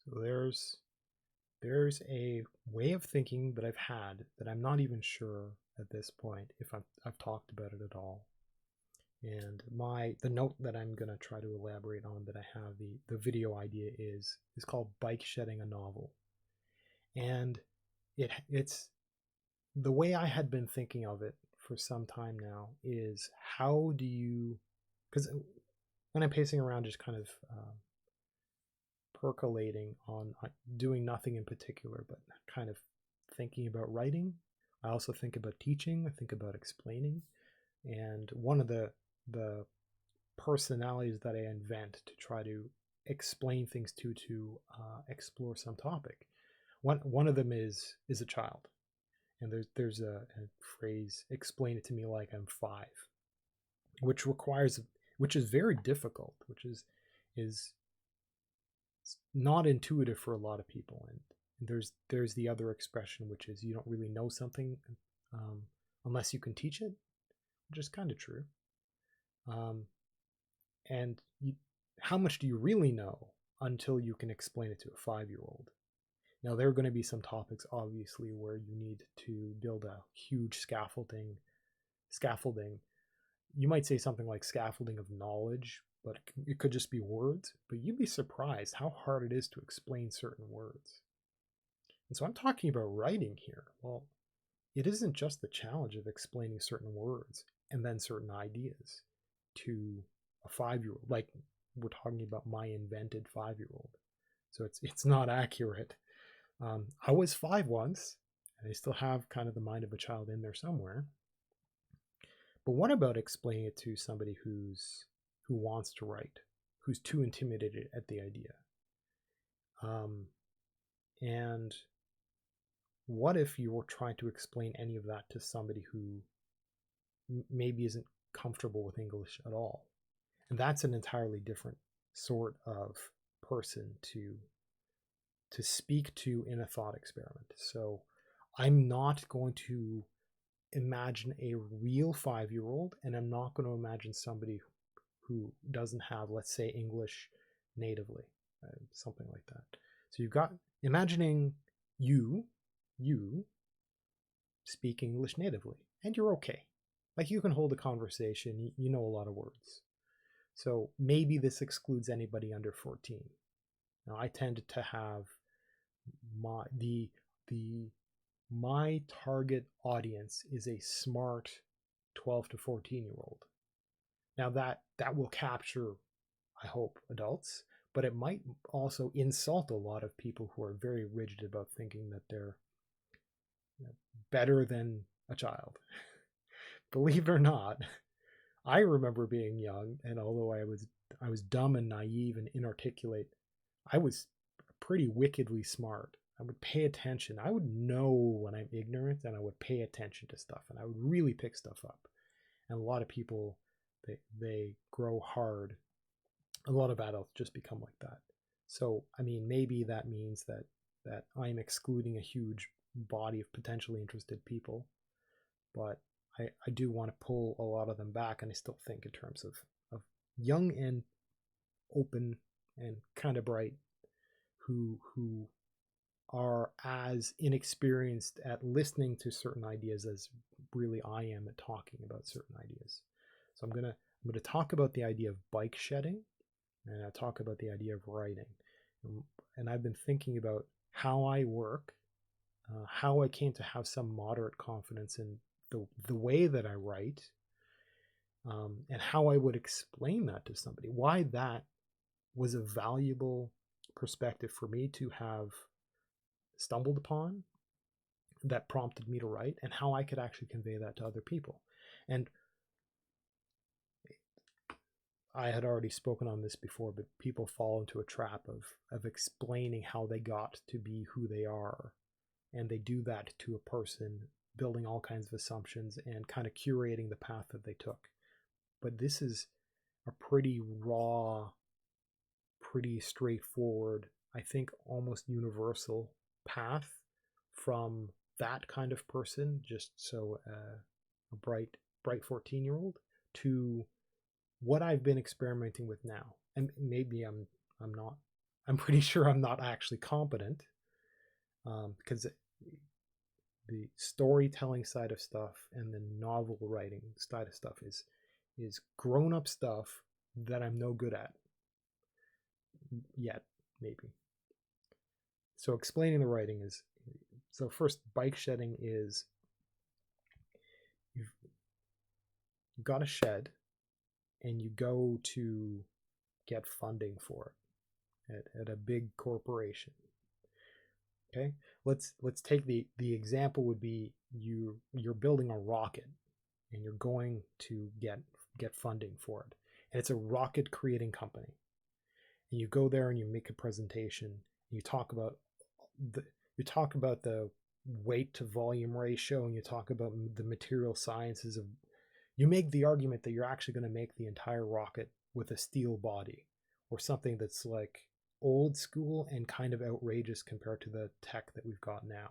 So there's a way of thinking that I've had that I'm not even sure at this point if I've talked about it at all. And the note that I'm gonna try to elaborate on that I have the video idea is called Bike Shedding a Novel. And it's the way I had been thinking of it for some time now is how do you, because when I'm pacing around just kind of percolating on doing nothing in particular, but kind of thinking about writing. I also think about teaching. I think about explaining. And one of the personalities that I invent to try to explain things to explore some topic. One of them is a child, and there's a phrase, "Explain it to me like I'm 5," which requires, which is very difficult, which is not intuitive for a lot of people. And there's the other expression, which is you don't really know something um, unless you can teach it, which is kind of true. Um, and how much do you really know until you can explain it to a 5-year-old? Now, there are going to be some topics, obviously, where you need to build a huge scaffolding. You might say something like scaffolding of knowledge, but it could just be words. But you'd be surprised how hard it is to explain certain words. And so I'm talking about writing here. Well, it isn't just the challenge of explaining certain words and then certain ideas to a 5-year-old. Like we're talking about my invented 5-year-old. So it's not accurate. I was 5 once, and I still have kind of the mind of a child in there somewhere. But what about explaining it to somebody who wants to write, who's too intimidated at the idea? And what if you were trying to explain any of that to somebody who maybe isn't comfortable with English at all? And that's an entirely different sort of person to speak to in a thought experiment. So I'm not going to imagine a real 5-year-old, and I'm not going to imagine somebody who doesn't have, let's say, English natively, something like that. So you've got imagining you speak English natively, and you're okay. Like you can hold a conversation, you know a lot of words. So maybe this excludes anybody under 14. Now I tend to have my target audience is a smart 12 to 14-year-old. Now that will capture, I hope, adults, but it might also insult a lot of people who are very rigid about thinking that they're better than a child. Believe it or not, I remember being young, and although I was dumb and naive and inarticulate, I was pretty wickedly smart. I would pay attention. I would know when I'm ignorant, and I would pay attention to stuff, and I would really pick stuff up. And a lot of people, they grow hard. A lot of adults just become like that. So, I mean, maybe that means that I'm excluding a huge body of potentially interested people, but I do want to pull a lot of them back, and I still think in terms of young and open and kind of bright who are as inexperienced at listening to certain ideas as really I am at talking about certain ideas. So I'm gonna talk about the idea of bike shedding, and I'll talk about the idea of writing. And I've been thinking about how I work, how I came to have some moderate confidence in the way that I write, and how I would explain that to somebody. Why that was a valuable perspective for me to have stumbled upon that prompted me to write, and how I could actually convey that to other people. And I had already spoken on this before, but people fall into a trap of explaining how they got to be who they are. And they do that to a person, building all kinds of assumptions and kind of curating the path that they took. But this is a pretty raw, pretty straightforward, I think almost universal path from that kind of person, just so a bright 14-year-old, to what I've been experimenting with now. And maybe I'm not I'm pretty sure I'm not actually competent, because the storytelling side of stuff and the novel writing side of stuff is grown-up stuff that I'm no good at yet, maybe. So explaining the writing is, so first, bike shedding is you've got a shed and you go to get funding for it at a big corporation. Okay, let's take the example would be you're building a rocket and you're going to get funding for it, and it's a rocket creating company, and you go there and you make a presentation and the you talk about the weight to volume ratio, and you talk about the material sciences of, you make the argument that you're actually going to make the entire rocket with a steel body or something that's like old school and kind of outrageous compared to the tech that we've got now.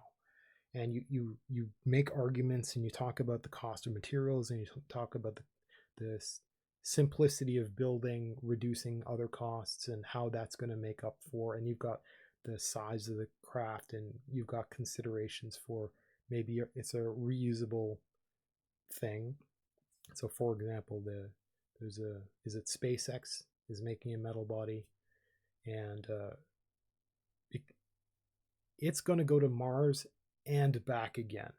And you make arguments and you talk about the cost of materials and you talk about the simplicity of building, reducing other costs, and how that's going to make up for, and you've got the size of the craft, and you've got considerations for maybe it's a reusable thing. So for example, is it SpaceX is making a metal body, and it's going to go to Mars and back again,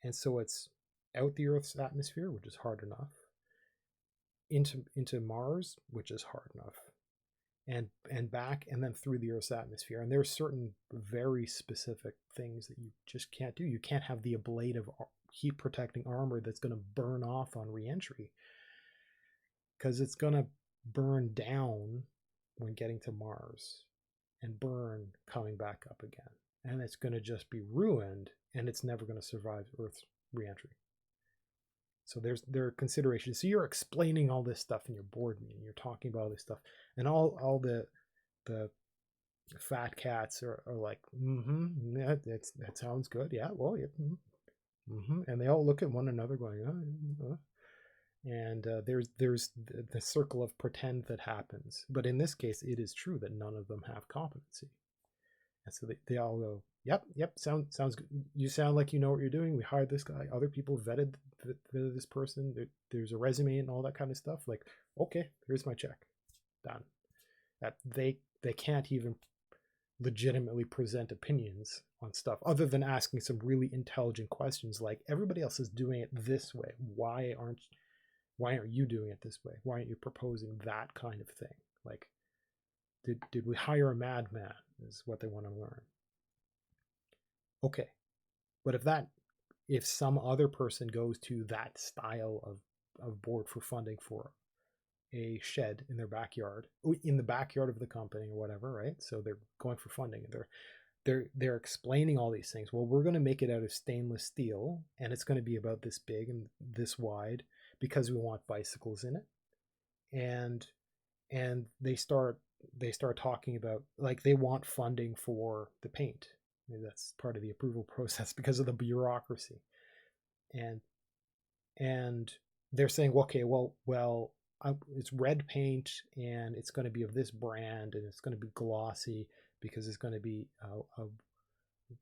and so it's out the Earth's atmosphere, which is hard enough, into Mars, which is hard enough, and back, and then through the Earth's atmosphere. And there's certain very specific things that you just can't do. You can't have the ablative heat protecting armor that's going to burn off on reentry, because it's going to burn down when getting to Mars and burn coming back up again, and it's going to just be ruined, and it's never going to survive Earth's reentry. So there are considerations. So you're explaining all this stuff in your board meeting. You're talking about all this stuff, and all the fat cats are like, yeah, that sounds good. Yeah, well, yeah, and they all look at one another going, and there's the circle of pretend that happens. But in this case, it is true that none of them have competency, and so they all go, yep, sounds good. You sound like you know what you're doing. We hired this guy. Other people vetted this person. There's a resume and all that kind of stuff. Like, okay, here's my check. Done. That they can't even legitimately present opinions on stuff other than asking some really intelligent questions like, everybody else is doing it this way. Why aren't you doing it this way? Why aren't you proposing that kind of thing? Like, did we hire a madman is what they want to learn. Okay, but if some other person goes to that style of board for funding for a shed in their backyard, in the backyard of the company or whatever, right? So they're going for funding, and they're explaining all these things. Well, we're going to make it out of stainless steel, and it's going to be about this big and this wide because we want bicycles in it. And they start talking about, like, they want funding for the paint. Maybe that's part of the approval process because of the bureaucracy. And they're saying, okay, well, it's red paint, and it's going to be of this brand, and it's going to be glossy because it's going to be a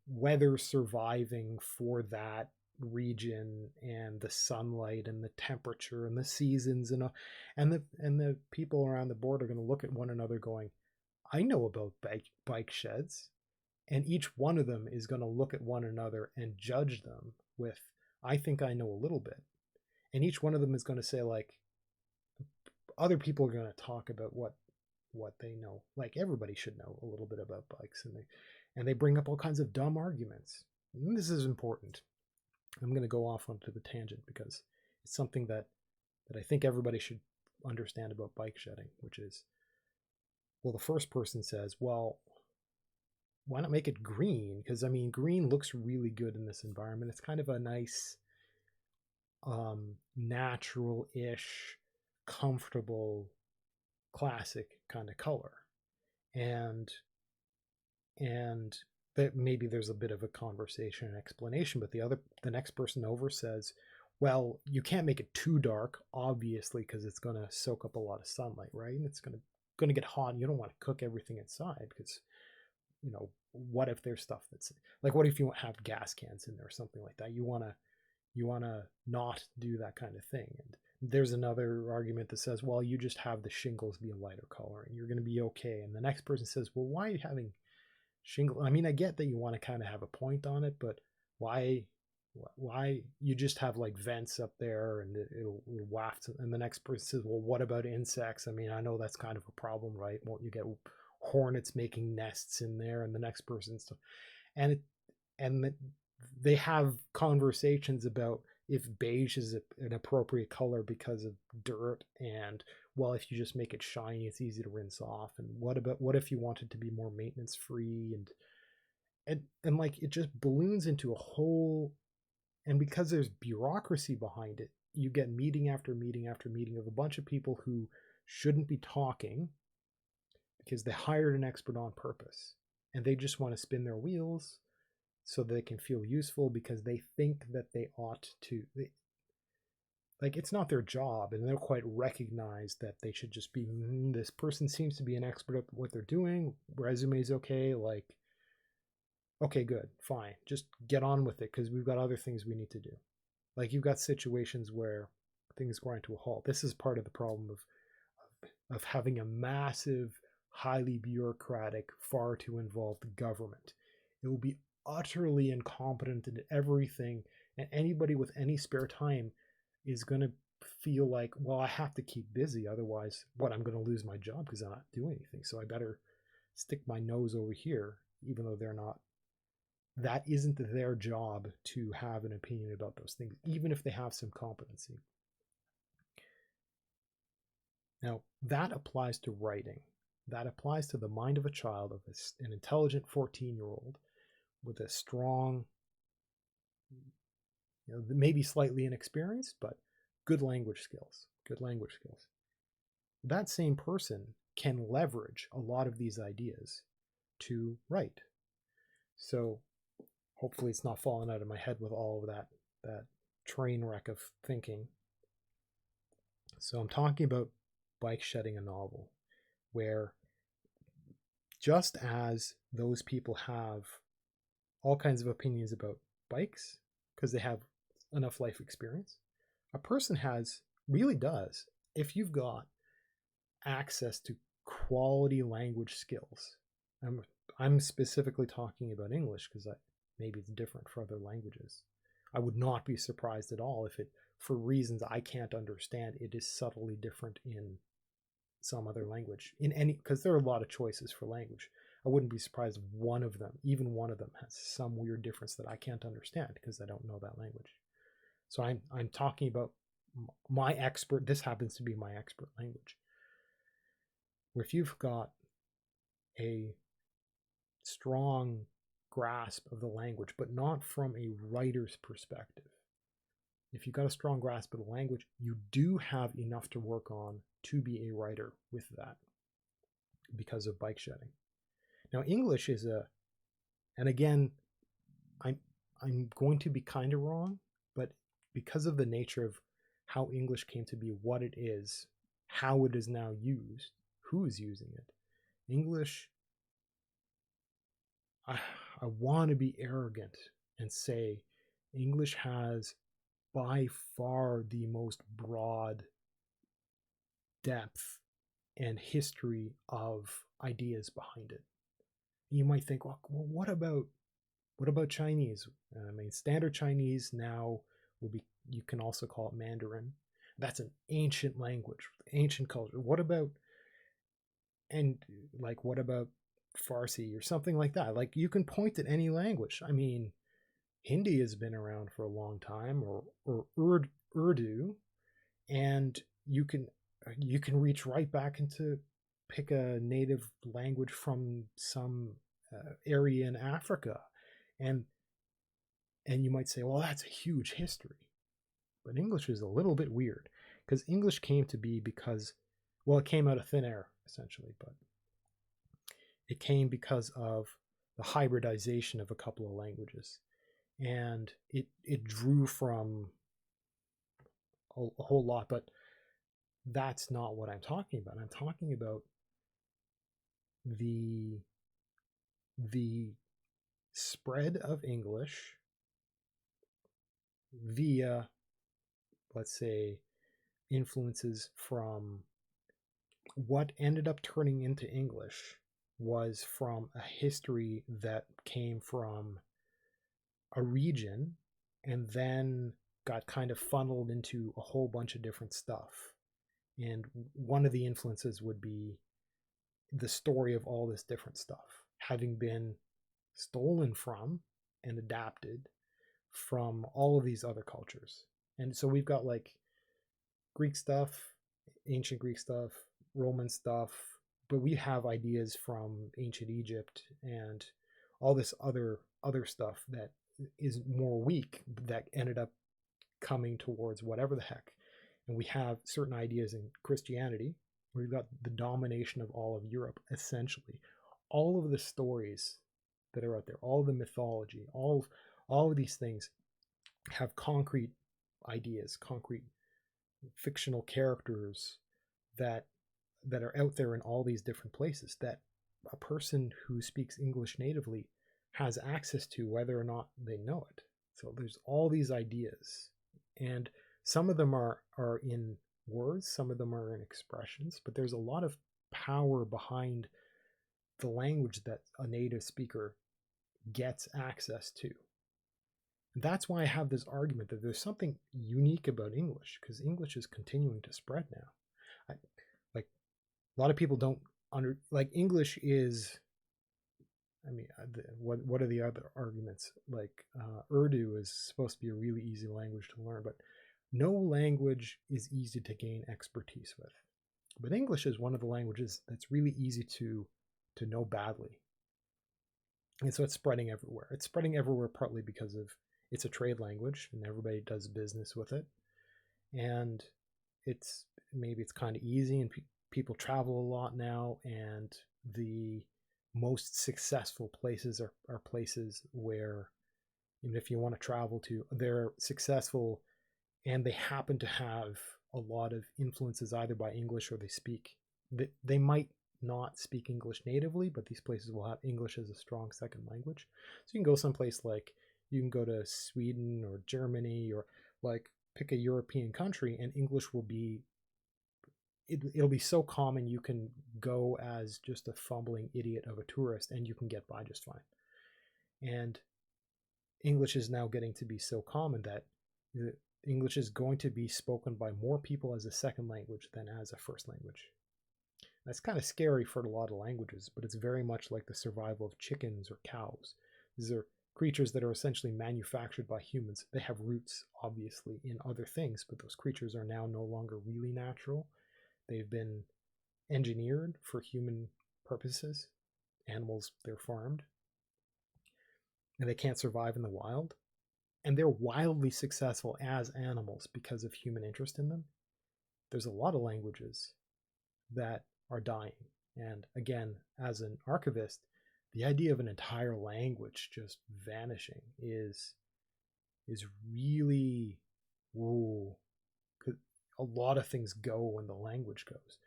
weather surviving for that region, and the sunlight and the temperature and the seasons, and the people around the board are going to look at one another going, I know about bike sheds. And each one of them is going to look at one another and judge them with, I think I know a little bit. And each one of them is going to say, like, other people are going to talk about what they know. Like, everybody should know a little bit about bikes, and they bring up all kinds of dumb arguments. And this is important. I'm going to go off onto the tangent because it's something that I think everybody should understand about bike shedding, which is, well, the first person says, well, why not make it green? Because, I mean, green looks really good in this environment. It's kind of a nice, natural-ish, comfortable, classic kind of color. And that maybe there's a bit of a conversation and explanation, but the next person over says, well, you can't make it too dark, obviously, because it's going to soak up a lot of sunlight, right? And it's going to going to get hot and you don't want to cook everything inside because, what if there's stuff that's like, what if you have gas cans in there or something like that? You want to not do that kind of thing. And there's another argument that says, well, you just have the shingles be a lighter color and you're going to be okay. And the next person says, well, why are you having shingle? I mean, I get that you want to kind of have a point on it, but why you just have like vents up there and it'll waft? And the next person says, well, what about insects? I mean, I know that's kind of a problem, right? Won't you get hornets making nests in there? And the next person's, and it and they have conversations about if beige is an appropriate color because of dirt, and well, if you just make it shiny it's easy to rinse off, and what if you want it to be more maintenance free, and like it just balloons into a whole, and because there's bureaucracy behind it, you get meeting after meeting after meeting of a bunch of people who shouldn't be talking because they hired an expert on purpose and they just want to spin their wheels so they can feel useful because they think that they ought to. Like, it's not their job, and they don't quite recognize that they should just be, this person seems to be an expert at what they're doing, resume's okay, like, okay, good, fine, just get on with it because we've got other things we need to do. Like, you've got situations where things grind to a halt. This is part of the problem of having a massive, highly bureaucratic, far too involved government. It will be utterly incompetent in everything, and anybody with any spare time is going to feel like, well, I have to keep busy, otherwise I'm going to lose my job because I'm not doing anything, so I better stick my nose over here, even though that isn't their job to have an opinion about those things, even if they have some competency. Now, that applies to writing. That applies to the mind of a child, of an intelligent 14-year-old with a strong, maybe slightly inexperienced, but good language skills. That same person can leverage a lot of these ideas to write. So hopefully it's not falling out of my head with all of that train wreck of thinking. So I'm talking about Bikeshedding, a novel where, just as those people have all kinds of opinions about bikes because they have enough life experience, a person really does, if you've got access to quality language skills. I'm specifically talking about English because maybe it's different for other languages. I would not be surprised at all if it, for reasons I can't understand, it is subtly different in some other language, because there are a lot of choices for language. I wouldn't be surprised if even one of them has some weird difference that I can't understand because I don't know that language. So I'm talking about this happens to be my expert language. Where if you've got a strong grasp of the language, but not from a writer's perspective, if you've got a strong grasp of the language, you do have enough to work on to be a writer with that because of Bikeshedding. Now, English is and again, I'm going to be kind of wrong, but because of the nature of how English came to be what it is, how it is now used, who is using it, English, I want to be arrogant and say English has by far the most broad depth and history of ideas behind it. You might think, well, what about Chinese? I mean, standard Chinese now you can also call it Mandarin. That's an ancient language, ancient culture. What about Farsi or something like that? Like, you can point at any language. I mean, Hindi has been around for a long time, or Urdu, and you can reach right back into, pick a native language from some area in Africa, and you might say, well, that's a huge history. But English is a little bit weird because English came to be because, well, it came out of thin air essentially, but it came because of the hybridization of a couple of languages, and it drew from a whole lot. But that's not what I'm talking about. I'm talking about the the spread of English via, let's say, influences from what ended up turning into English was from a history that came from a region and then got kind of funneled into a whole bunch of different stuff. And one of the influences would be the story of all this different stuff having been stolen from and adapted from all of these other cultures. And so we've got like Greek stuff, ancient Greek stuff, Roman stuff, but we have ideas from ancient Egypt and all this other stuff that is more weak that ended up coming towards whatever the heck. And we have certain ideas in Christianity. We've got the domination of all of Europe, essentially. All of the stories that are out there, all of the mythology, all of these things have concrete ideas, concrete fictional characters that are out there in all these different places that a person who speaks English natively has access to, whether or not they know it. So there's all these ideas, and some of them are in words, some of them are in expressions, but there's a lot of power behind the language that a native speaker gets access to. And that's why I have this argument that there's something unique about English, because English is continuing to spread now. Like a lot of people don't like English is. I mean, what are the other arguments? Like Urdu is supposed to be a really easy language to learn, but no language is easy to gain expertise with. But English is one of the languages that's really easy to know badly. And so it's spreading everywhere. It's spreading everywhere partly because of it's a trade language and everybody does business with it. And maybe it's kind of easy and people travel a lot now, and the most successful places are places where, even if you want to travel to, they're successful and they happen to have a lot of influences either by English or they might not speak English natively, but these places will have English as a strong second language. So you can go someplace like, you can go to Sweden or Germany or like pick a European country, and English will be it'll be so common you can go as just a fumbling idiot of a tourist and you can get by just fine. And English is now getting to be so common that English is going to be spoken by more people as a second language than as a first language. That's kind of scary for a lot of languages, but it's very much like the survival of chickens or cows. These are creatures that are essentially manufactured by humans. They have roots, obviously, in other things, but those creatures are now no longer really natural. They've been engineered for human purposes. Animals, they're farmed. And they can't survive in the wild. And they're wildly successful as animals because of human interest in them. There's a lot of languages that are dying. And again, as an archivist, the idea of an entire language just vanishing is really, whoa. A lot of things go when the language goes,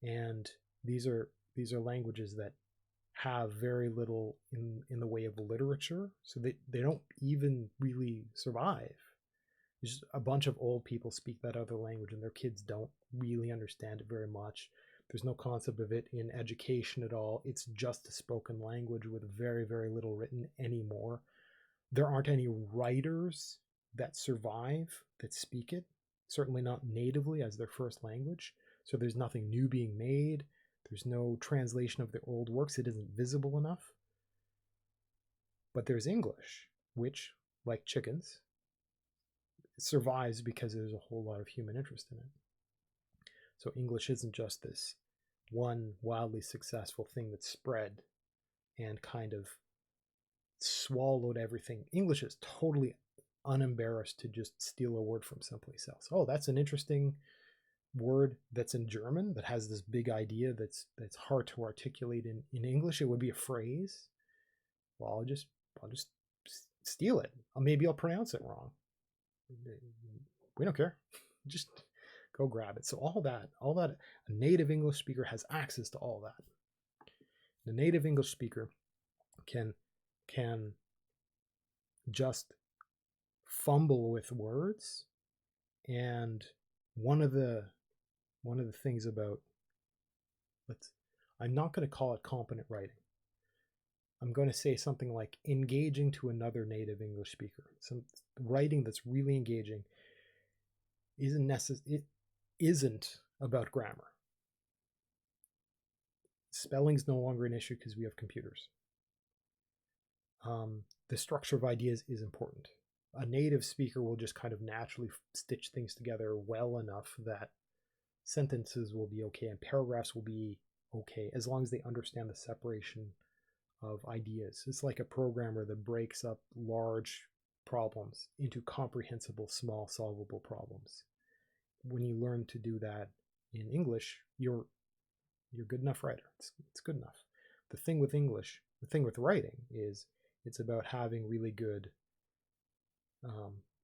and these are languages that have very little in the way of literature, so they don't even really survive. There's just a bunch of old people speak that other language and their kids don't really understand it very much. There's no concept of it in education at all. It's just a spoken language with very, very little written anymore. There aren't any writers that survive that speak it, certainly not natively as their first language. So there's nothing new being made. There's no translation of their old works. It isn't visible enough. But there's English, which, like chickens, survives because there's a whole lot of human interest in it. So English isn't just this one wildly successful thing that spread and kind of swallowed everything. English is totally unembarrassed to just steal a word from someplace else. Oh, that's an interesting word that's in German that has this big idea that's hard to articulate in English. It would be a phrase. Well, I'll just steal it. Maybe I'll pronounce it wrong. We don't care. Just go grab it. So all that a native English speaker has access to all that. The native English speaker can just fumble with words, and one of the things about, I'm not going to call it competent writing. I'm going to say something like engaging to another native English speaker. Some writing that's really engaging it isn't about grammar. Spelling's no longer an issue because we have computers. The structure of ideas is important. A native speaker will just kind of naturally stitch things together well enough that sentences will be okay and paragraphs will be okay as long as they understand the separation of ideas. It's like a programmer that breaks up large problems into comprehensible, small, solvable problems. When you learn to do that in English, you're a good enough writer. It's good enough. The thing with English, the thing with writing is it's about having really good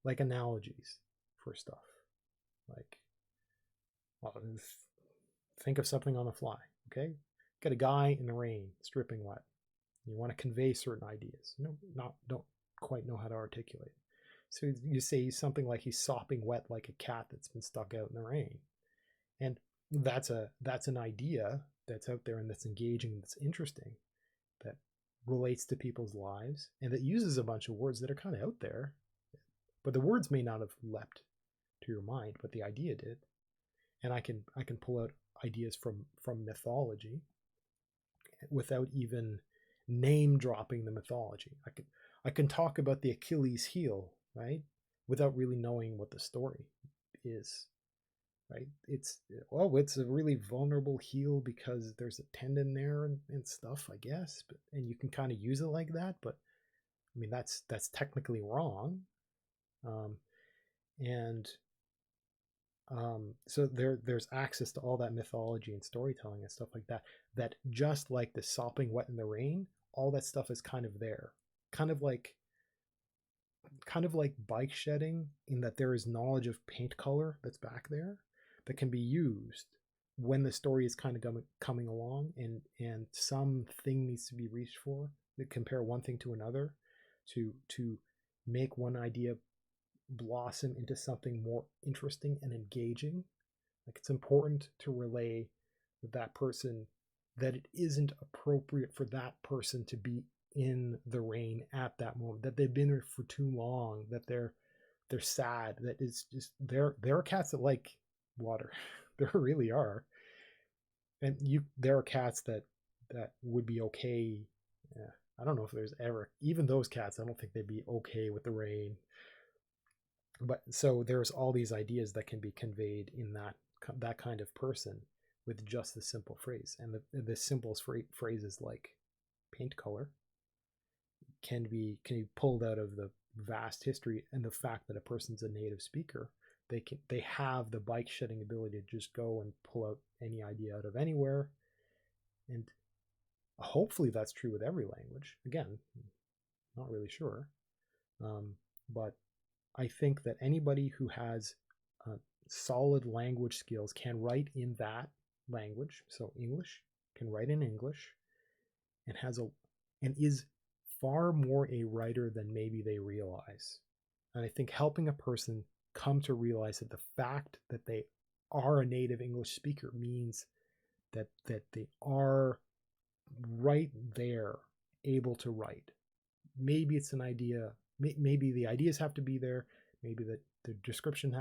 like analogies for stuff. Like, well, think of something on the fly, okay? Got a guy in the rain, it's dripping wet. You want to convey certain ideas. Don't quite know how to articulate. So you say something like he's sopping wet like a cat that's been stuck out in the rain. And that's an idea that's out there and that's engaging, that's interesting, that relates to people's lives, and that uses a bunch of words that are kind of out there. But the words may not have leapt to your mind, but the idea did. And I can pull out ideas from mythology without even name dropping the mythology. I can talk about the Achilles heel, right, without really knowing what the story is, right? It's a really vulnerable heel because there's a tendon there and stuff, I guess. But and you can kind of use it like that, but I mean that's technically wrong. So there's access to all that mythology and storytelling and stuff like that. That just like the sopping wet in the rain, all that stuff is kind of there, kind of like bike shedding, in that there is knowledge of paint color that's back there that can be used when the story is kind of coming along, and something needs to be reached for, that compare one thing to another to make one idea blossom into something more interesting and engaging. Like, it's important to relay that person that it isn't appropriate for that person to be in the rain at that moment, that they've been there for too long, that they're sad, that it's just there are cats that like water. There really are. And there are cats that would be okay. Yeah, I don't know if there's ever, even those cats, I don't think they'd be okay with the rain. But so there's all these ideas that can be conveyed in that kind of person with just the simple phrase. And the simplest phrases like paint color can be pulled out of the vast history and the fact that a person's a native speaker. They have the bike shedding ability to just go and pull out any idea out of anywhere. And hopefully that's true with every language. Again, not really sure. But I think that anybody who has solid language skills can write in that language. So English, can write in English, and is far more a writer than maybe they realize. And I think helping a person come to realize that the fact that they are a native English speaker means that they are right there able to write. Maybe it's an idea, maybe the ideas have to be there, maybe the description,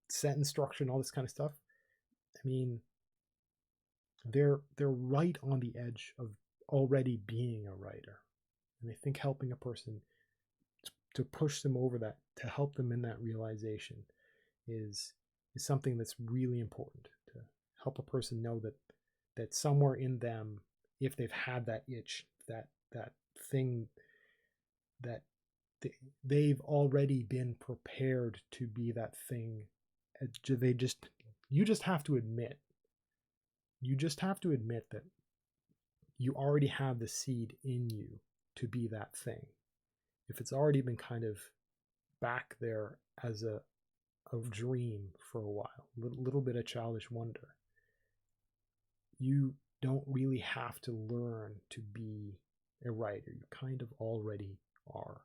sentence structure and all this kind of stuff. I mean, they're right on the edge of already being a writer. And I think helping a person to push them over that, to help them in that realization, is something that's really important. To help a person know that somewhere in them, if they've had that itch, that thing, that they've already been prepared to be that thing. You just have to admit that you already have the seed in you to be that thing. If it's already been kind of back there as a dream for a while, little bit of childish wonder, you don't really have to learn to be a writer. You kind of already are.